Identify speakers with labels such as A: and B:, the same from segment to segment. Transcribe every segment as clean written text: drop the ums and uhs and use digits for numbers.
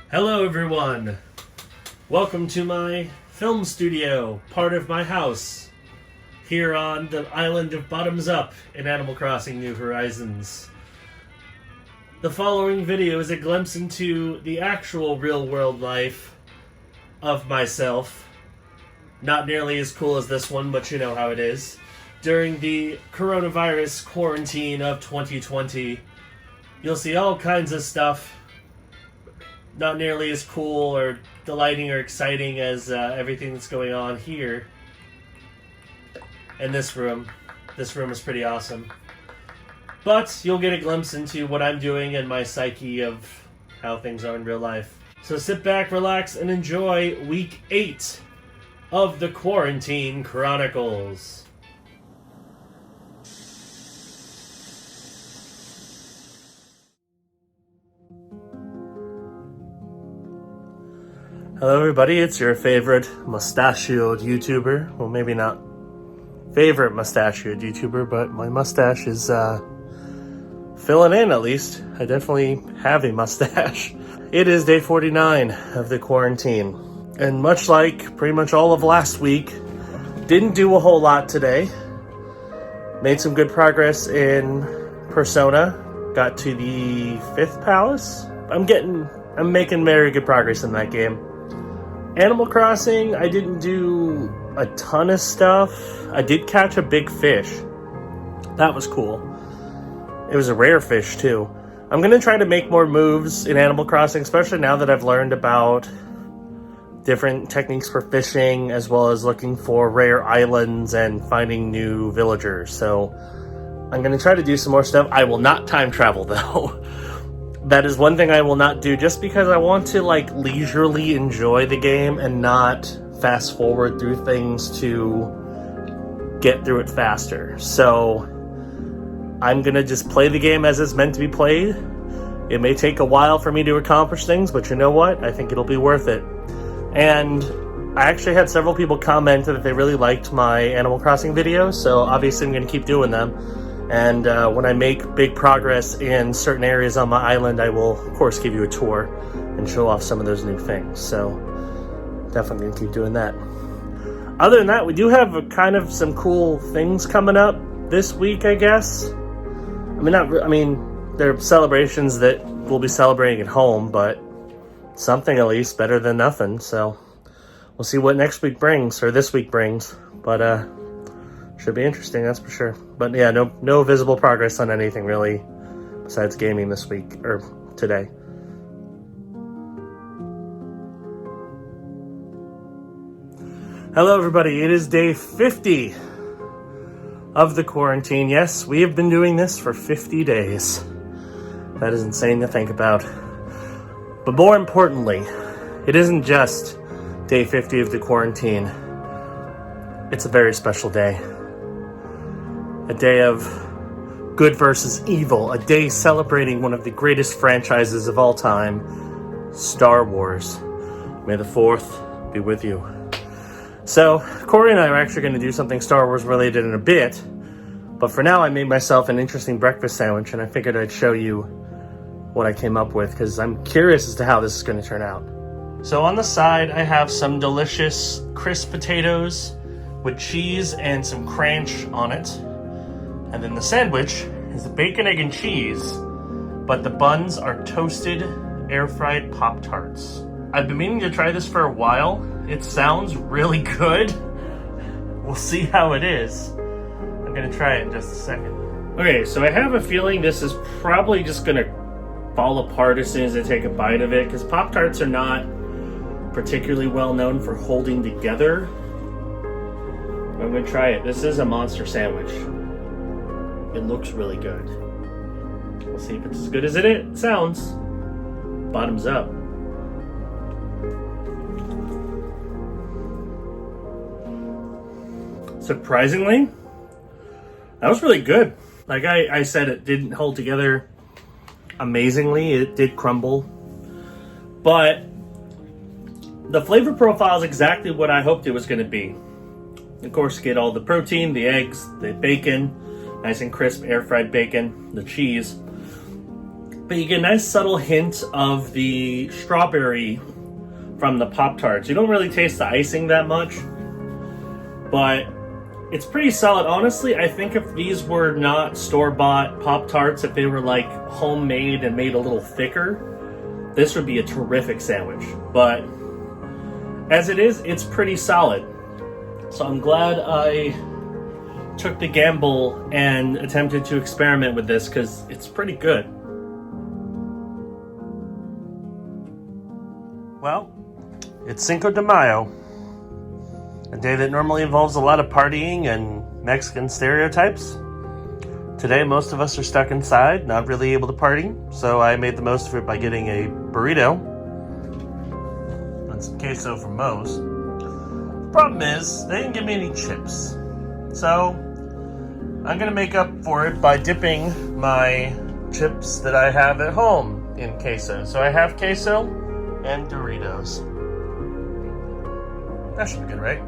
A: Hello everyone! Welcome to my film studio, part of my house, here on the island of Bottoms Up in Animal Crossing New Horizons. The following video is a glimpse into the actual real-world life of myself. Not nearly as cool as this one, but you know how it is. During the coronavirus quarantine of 2020, you'll see all kinds of stuff not nearly as cool or delighting or exciting as everything that's going on here in this room. This room is pretty awesome. But you'll get a glimpse into what I'm doing and my psyche of how things are in real life. So sit back, relax, and enjoy week 8 of the Quarantine Chronicles. Hello everybody, it's your favorite mustachioed YouTuber. Well, maybe not favorite mustachioed YouTuber, but my mustache is filling in at least. I definitely have a mustache. It is day 49 of the quarantine. And much like pretty much all of last week, didn't do a whole lot today. Made some good progress in Persona. Got to the 5th palace. I'm making very good progress in that game. Animal Crossing, I didn't do a ton of stuff. I did catch a big fish. That was cool. It was a rare fish, too. I'm going to try to make more moves in Animal Crossing, especially now that I've learned about different techniques for fishing, as well as looking for rare islands and finding new villagers. So I'm going to try to do some more stuff. I will not time travel, though. That is one thing I will not do, just because I want to leisurely enjoy the game and not fast forward through things to get through it faster. So I'm gonna just play the game as it's meant to be played. It may take a while for me to accomplish things, but you know what? I think it'll be worth it. And I actually had several people comment that they really liked my Animal Crossing videos, so obviously I'm gonna keep doing them. And when I make big progress in certain areas on my island, I will, of course, give you a tour and show off some of those new things. So definitely going to keep doing that. Other than that, we do have some cool things coming up this week, I guess. There are celebrations that we'll be celebrating at home, but something at least better than nothing. So we'll see what next week brings, or this week brings. But should be interesting, that's for sure. But yeah, no visible progress on anything really besides gaming this week, or today. Hello everybody, it is day 50 of the quarantine. Yes, we have been doing this for 50 days. That is insane to think about. But more importantly, it isn't just day 50 of the quarantine. It's a very special day. A day of good versus evil. A day celebrating one of the greatest franchises of all time, Star Wars. May the 4th be with you. So, Corey and I are actually going to do something Star Wars related in a bit. But for now, I made myself an interesting breakfast sandwich, and I figured I'd show you what I came up with, because I'm curious as to how this is going to turn out. So on the side, I have some delicious crisp potatoes with cheese and some crunch on it. And then the sandwich is the bacon, egg, and cheese, but the buns are toasted, air-fried Pop-Tarts. I've been meaning to try this for a while. It sounds really good. We'll see how it is. I'm gonna try it in just a second. Okay, so I have a feeling this is probably just gonna fall apart as soon as I take a bite of it, because Pop-Tarts are not particularly well known for holding together. I'm gonna try it. This is a monster sandwich. It looks really good. We'll see if it's as good as it sounds. Bottoms up. Surprisingly, that was really good. Like I said, it didn't hold together amazingly. It did crumble. But the flavor profile is exactly what I hoped it was going to be. Of course, get all the protein, the eggs, the bacon, nice and crisp air-fried bacon, the cheese. But you get a nice subtle hint of the strawberry from the Pop-Tarts. You don't really taste the icing that much, but it's pretty solid. Honestly, I think if these were not store-bought Pop-Tarts, if they were like homemade and made a little thicker, this would be a terrific sandwich. But as it is, it's pretty solid. So I'm glad I took the gamble and attempted to experiment with this because it's pretty good. Well, it's Cinco de Mayo, a day that normally involves a lot of partying and Mexican stereotypes. Today, most of us are stuck inside, not really able to party, so I made the most of it by getting a burrito and some queso from Moe's. The problem is, they didn't give me any chips, so I'm gonna make up for it by dipping my chips that I have at home in queso. So I have queso and Doritos. That should be good, right?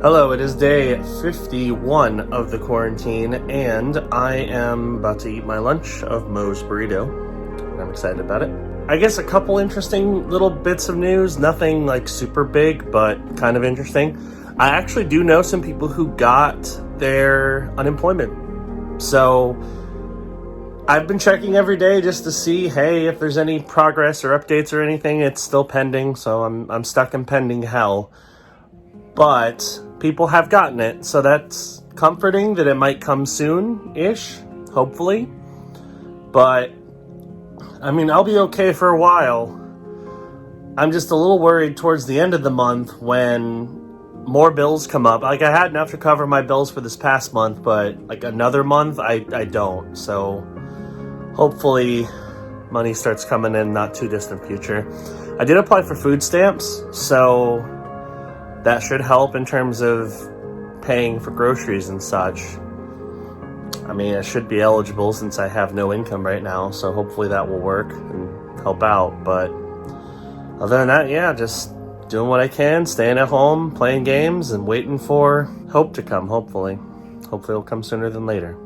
A: Hello, it is day 51 of the quarantine, and I am about to eat my lunch of Moe's burrito. I'm excited about it. I guess a couple interesting little bits of news, nothing like super big, but kind of interesting. I actually do know some people who got their unemployment. So I've been checking every day just to see, hey, if there's any progress or updates or anything. It's still pending, so I'm stuck in pending hell. But people have gotten it, so that's comforting that it might come soon-ish, hopefully. But, I mean, I'll be okay for a while. I'm just a little worried towards the end of the month when more bills come up. Like, I had enough to cover my bills for this past month, but, like, another month, I don't. So hopefully money starts coming in not too distant future. I did apply for food stamps, so that should help in terms of paying for groceries and such. I mean, I should be eligible since I have no income right now, so hopefully that will work and help out. But other than that, yeah, just doing what I can, staying at home, playing games, and waiting for hope to come, hopefully. Hopefully it'll come sooner than later.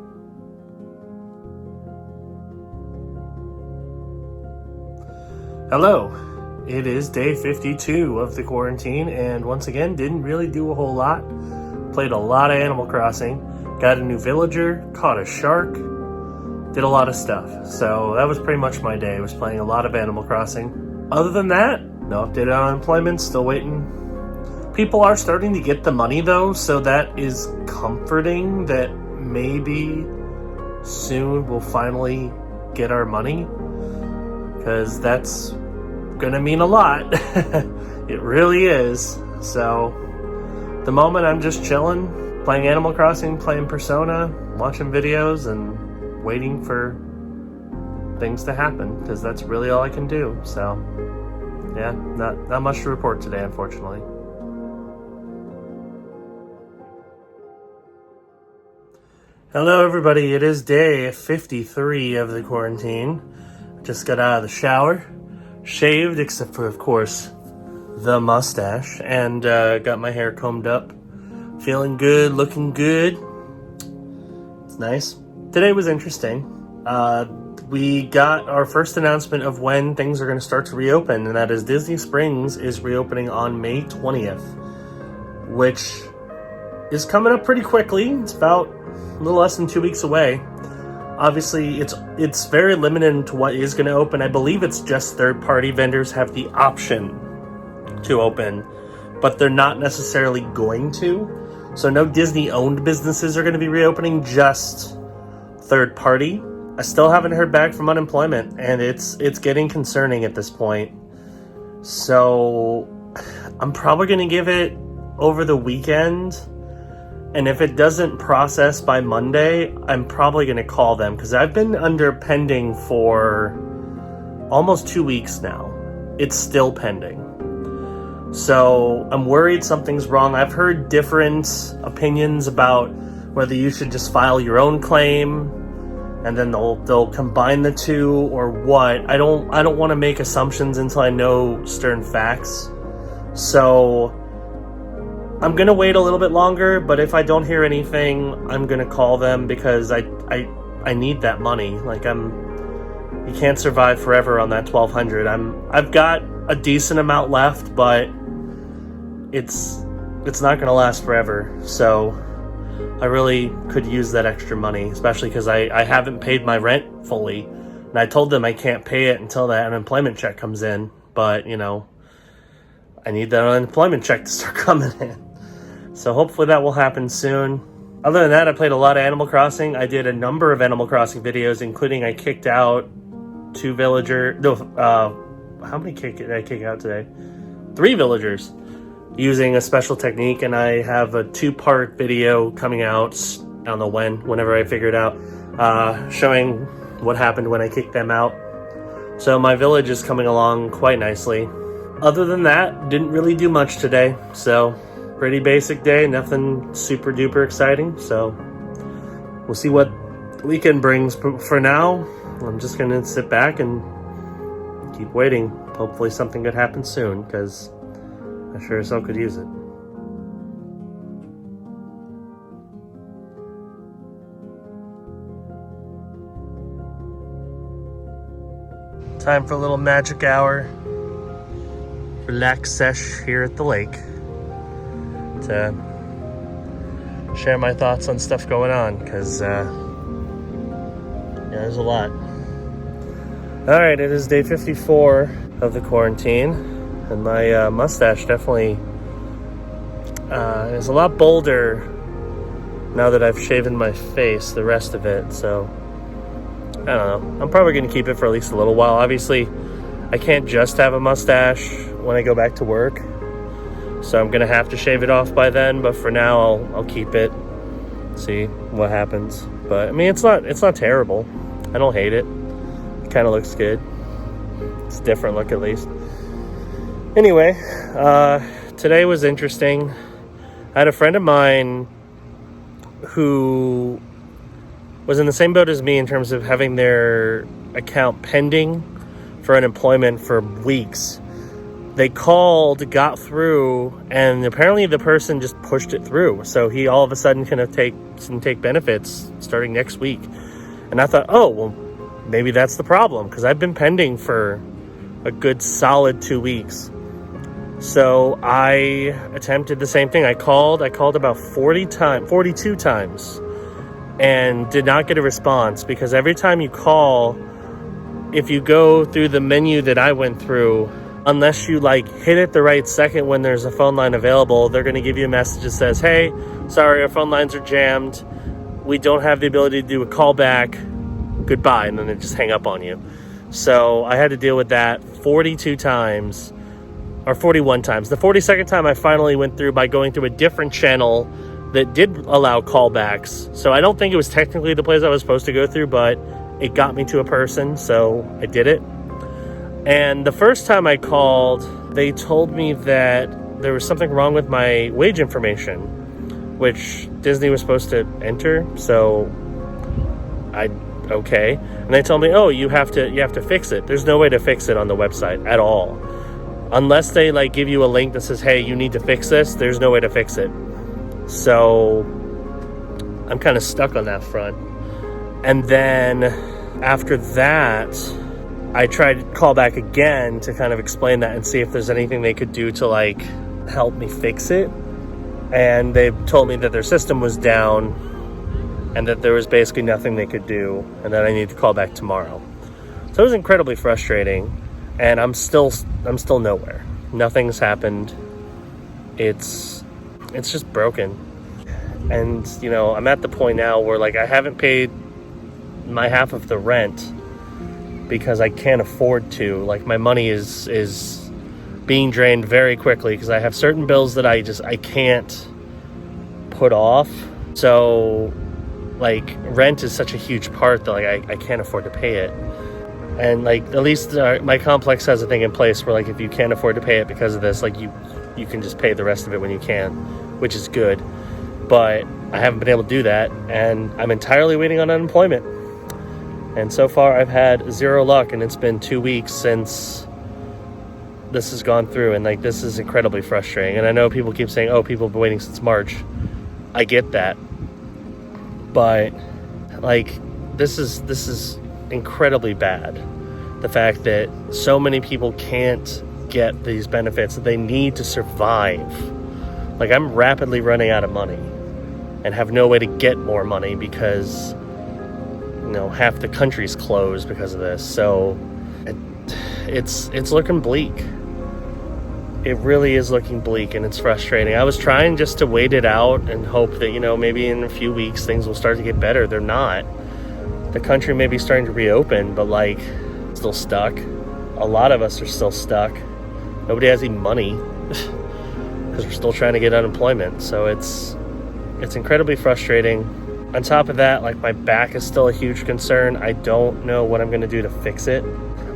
A: Hello, it is day 52 of the quarantine, and once again, didn't really do a whole lot. Played a lot of Animal Crossing, got a new villager, caught a shark, did a lot of stuff. So that was pretty much my day, was playing a lot of Animal Crossing. Other than that, no update on unemployment, still waiting. People are starting to get the money though, so that is comforting that maybe soon we'll finally get our money, because that's gonna mean a lot. It really is. So the moment I'm just chilling, playing Animal Crossing, playing Persona, watching videos, and waiting for things to happen, because that's really all I can do. So yeah, not much to report today, unfortunately. Hello everybody, it is day 53 of the quarantine. Just got out of the shower, shaved, except for, of course, the mustache, and got my hair combed up. Feeling good, looking good. It's nice. Today was interesting. We got our first announcement of when things are going to start to reopen, and that is Disney Springs is reopening on May 20th, which is coming up pretty quickly. It's about a little less than 2 weeks away. Obviously, it's very limited to what is going to open. I believe it's just third-party vendors have the option to open, but they're not necessarily going to. So no Disney-owned businesses are going to be reopening, just third-party. I still haven't heard back from unemployment, and it's getting concerning at this point. So I'm probably going to give it over the weekend. And if it doesn't process by Monday, I'm probably going to call them, because I've been under pending for almost 2 weeks now. It's still pending. So I'm worried something's wrong. I've heard different opinions about whether you should just file your own claim and then they'll combine the two, or what. I don't want to make assumptions until I know stern facts. So I'm going to wait a little bit longer, but if I don't hear anything, I'm going to call them, because I need that money. Like, you can't survive forever on that 1,200. I've got a decent amount left, but it's not going to last forever. So I really could use that extra money, especially because I haven't paid my rent fully. And I told them I can't pay it until that unemployment check comes in. But, you know, I need that unemployment check to start coming in. So hopefully that will happen soon. Other than that, I played a lot of Animal Crossing. I did a number of Animal Crossing videos, including I kicked out 2 villager. No, how many did I kick out today? 3 villagers using a special technique, and I have a 2-part video coming out. I don't know whenever I figure it out, showing what happened when I kicked them out. So my village is coming along quite nicely. Other than that, didn't really do much today. So pretty basic day, nothing super duper exciting. So we'll see what the weekend brings. But for now, I'm just gonna sit back and keep waiting. Hopefully something good happens soon, because I sure as hell could use it. Time for a little magic hour. Relax sesh here at the lake to share my thoughts on stuff going on, because yeah, there's a lot. All right, it is day 54 of the quarantine, and my mustache definitely is a lot bolder now that I've shaven my face, the rest of it. So I don't know, I'm probably gonna keep it for at least a little while. Obviously I can't just have a mustache when I go back to work, so I'm gonna have to shave it off by then. But for now, I'll keep it. See what happens. But I mean, it's not terrible. I don't hate it. It kind of looks good. It's a different look, at least. Anyway, today was interesting. I had a friend of mine who was in the same boat as me in terms of having their account pending for unemployment for weeks. They called, got through, and apparently the person just pushed it through. So he all of a sudden can take benefits starting next week. And I thought, oh, well, maybe that's the problem, because I've been pending for a good solid 2 weeks. So I attempted the same thing. I called about 42 times, and did not get a response, because every time you call, if you go through the menu that I went through, unless you hit it the right second when there's a phone line available, they're going to give you a message that says, hey, sorry, our phone lines are jammed. We don't have the ability to do a callback. Goodbye. And then they just hang up on you. So I had to deal with that 42 times, or 41 times. The 42nd time I finally went through by going through a different channel that did allow callbacks. So I don't think it was technically the place I was supposed to go through, but it got me to a person, so I did it. And the first time I called, they told me that there was something wrong with my wage information, which Disney was supposed to enter. So okay. And they told me, oh, you have to fix it. There's no way to fix it on the website at all. Unless they give you a link that says, hey, you need to fix this, there's no way to fix it. So I'm kind of stuck on that front. And then after that, I tried to call back again to kind of explain that and see if there's anything they could do to help me fix it. And they told me that their system was down and that there was basically nothing they could do, and that I need to call back tomorrow. So it was incredibly frustrating, and I'm still nowhere. Nothing's happened. It's just broken. And I'm at the point now where I haven't paid my half of the rent because I can't afford to. My money is being drained very quickly because I have certain bills that I can't put off. So rent is such a huge part that I can't afford to pay it. And at least my complex has a thing in place where if you can't afford to pay it because of this, you can just pay the rest of it when you can, which is good. But I haven't been able to do that, and I'm entirely waiting on unemployment. And so far I've had zero luck, and it's been 2 weeks since this has gone through, and this is incredibly frustrating. And I know people keep saying, oh, people have been waiting since March. I get that. But this is incredibly bad. the fact that so many people can't get these benefits that they need to survive. Like, I'm rapidly running out of money and have no way to get more money because, you know, half the country's closed because of this. So it's looking bleak. It really is looking bleak, and it's frustrating. I was trying just to wait it out and hope that, you know, maybe in a few weeks things will start to get better. They're not. The country may be starting to reopen, but, like, still stuck. A lot of us are still stuck. Nobody has any money because we're still trying to get unemployment. So it's incredibly frustrating. On top of that, like, my back is still a huge concern. I don't know what I'm going to do to fix it.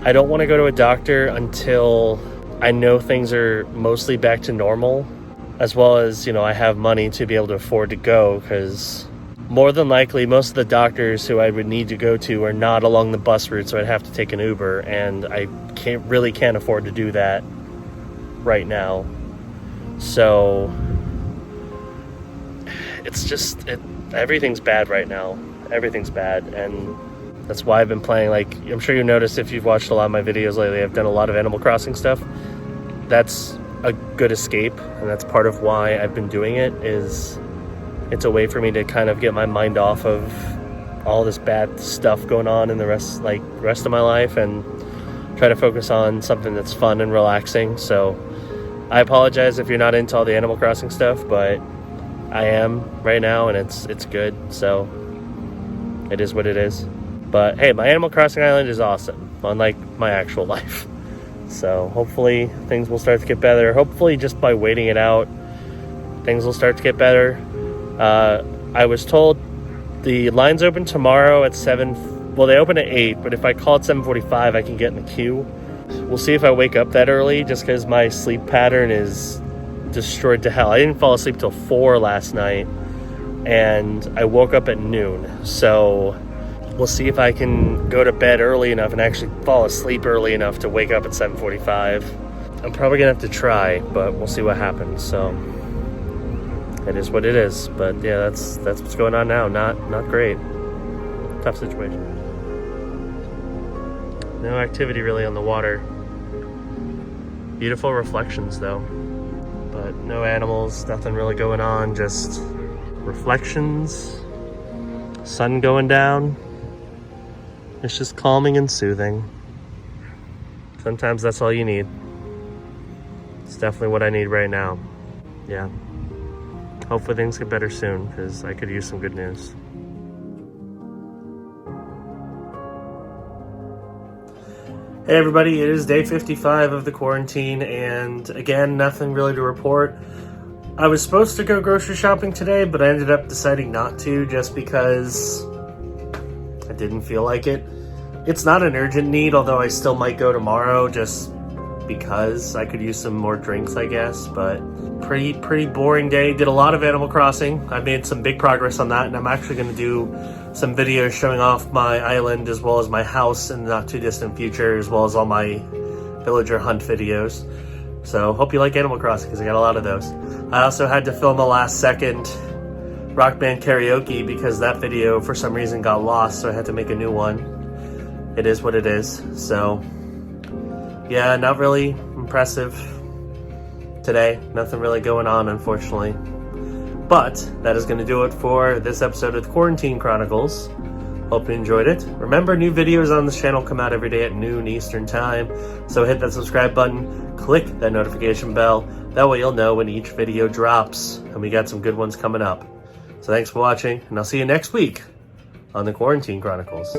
A: I don't want to go to a doctor until I know things are mostly back to normal, as well as, you know, I have money to be able to afford to go, because more than likely most of the doctors who I would need to go to are not along the bus route, so I'd have to take an Uber, and I can't afford to do that right now. So it's just, everything's bad right now. Everything's bad, and that's why I've been playing, like, I'm sure you noticed if you've watched a lot of my videos lately, I've done a lot of Animal Crossing stuff. That's a good escape, and that's part of why I've been doing it. Is it's a way for me to kind of get my mind off of all this bad stuff going on in the rest of my life, and try to focus on something that's fun and relaxing. So I apologize if you're not into all the Animal Crossing stuff, but I am right now, and it's good. So it is what it is. But hey, my Animal Crossing island is awesome, unlike my actual life. So hopefully things will start to get better. Hopefully just by waiting it out, things will start to get better. I was told the lines open tomorrow at 7. Well, they open at 8, but if I call at 7:45, I can get in the queue. We'll see if I wake up that early, just because my sleep pattern is destroyed to hell. I didn't fall asleep till 4 last night, and I woke up at noon. So we'll see if I can go to bed early enough and actually fall asleep early enough to wake up at 7:45. I'm probably gonna have to try, but we'll see what happens. So it is what it is. But yeah, that's what's going on now. Not great. Tough situation. No activity really on the water. Beautiful reflections though, but no animals, nothing really going on, just reflections, sun going down. It's just calming and soothing. Sometimes that's all you need. It's definitely what I need right now. Yeah. Hopefully things get better soon, because I could use some good news. Hey everybody, it is day 55 of the quarantine, and again, nothing really to report. I was supposed to go grocery shopping today, but I ended up deciding not to, just because I didn't feel like it. It's not an urgent need, although I still might go tomorrow, just because I could use some more drinks, I guess. But pretty boring day. Did a lot of Animal Crossing. I made some big progress on that, and I'm actually going to do some videos showing off my island as well as my house in the not too distant future, as well as all my villager hunt videos. So hope you like Animal Crossing, because I got a lot of those. I also had to film a last second Rock Band karaoke because that video for some reason got lost, so I had to make a new one. It is what it is. So yeah, not really impressive today. Nothing really going on, unfortunately. But that is going to do it for this episode of the Quarantine Chronicles. Hope you enjoyed it. Remember, new videos on this channel come out every day at noon Eastern time. So hit that subscribe button, click that notification bell. That way you'll know when each video drops. And we got some good ones coming up. So thanks for watching, and I'll see you next week on the Quarantine Chronicles.